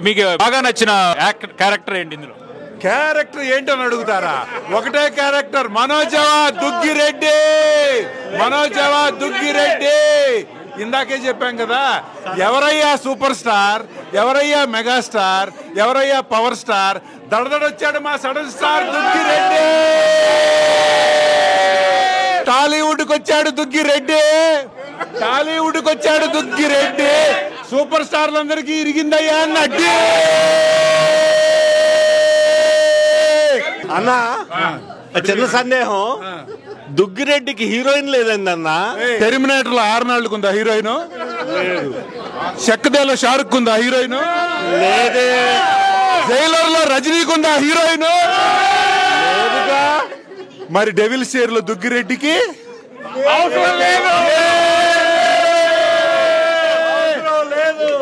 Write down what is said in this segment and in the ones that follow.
మీకు బాగా నచ్చిన క్యారెక్టర్ ఏంటి ఇందులో? క్యారెక్టర్ ఏంటని అడుగుతారా? ఒకటే క్యారెక్టర్, మనోజవా దుగ్గిరెడ్డి. ఇందాకే చెప్పాం కదా, ఎవరయ్యా సూపర్ స్టార్, ఎవరయ్యా మెగాస్టార్, ఎవరయ్యా పవర్ స్టార్? దడదడొచ్చాడు మా సడన్ స్టార్ దుగ్గిరెడ్డి. టాలీవుడ్కి వచ్చాడు దుగ్గిరెడ్డి. సూపర్ స్టార్లందరికీ ఇరిగిందయ్యా అన్నట్టు. అన్నా చిన్న సందేహం, దుగ్గిరెడ్డికి హీరోయిన్ లేదండి అన్న. టెర్మినేటర్ లో ఆర్నాల్డ్ కుందా హీరోయిన్? చెక్కదేలో షారుఖ్ కుందా హీరోయిన్? లేదే. జైలర్ లో రజనీకుందా హీరోయిన్? లేదుగా. మరి డెవిల్ షేర్ లో దుగ్గిరెడ్డికి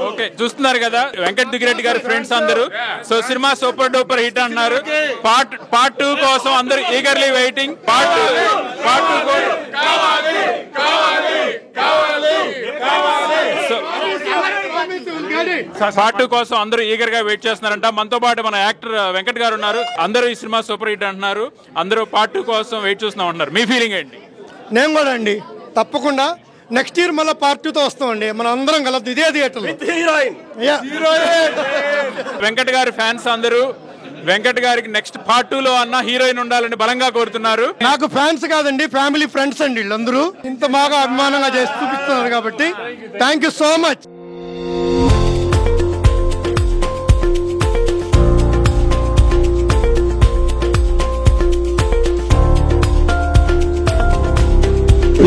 ఓకే, చూస్తున్నారు కదా వెంకట్ దుగ్గిరెడ్డి గారి ఫ్రెండ్స్ అందరూ. So cinema super duper hit అన్నారు. పార్ట్ 2 కోసం అందరూ ఈగర్లీ వెయిటింగ్. పార్ట్ 2 కోసం అందరూ ఈగర్ గా వెయిట్ చేస్తున్నారంట. మనతో పాటు మన యాక్టర్ వెంకట్ గారు ఉన్నారు. అందరూ ఈ సినిమా సూపర్ హిట్ అంటున్నారు. అందరూ పార్ట్ 2 కోసం వెయిట్ చేస్తున్నాం అంటున్నారు. మీ ఫీలింగ్ ఏంటి? నేను కూడా అండి, తప్పకుండా నెక్స్ట్ ఇయర్ మళ్ళీ పార్ట్ 2తో వస్తామండి. మనం అందరం కలదు ఇదే థియేటర్లో. వెంకట్ గారి ఫ్యాన్స్ అందరూ వెంకట్ గారికి నెక్స్ట్ పార్ట్ 2లో అన్న హీరోయిన్ ఉండాలని బలంగా కోరుతున్నారు. నాకు ఫ్యాన్స్ కాదండి, ఫ్యామిలీ ఫ్రెండ్స్ అండి వీళ్ళందరూ. ఇంత బాగా అభిమానంగా చేసి చూపిస్తున్నారు కాబట్టి thank you so much.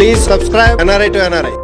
Please subscribe NRI to NRI.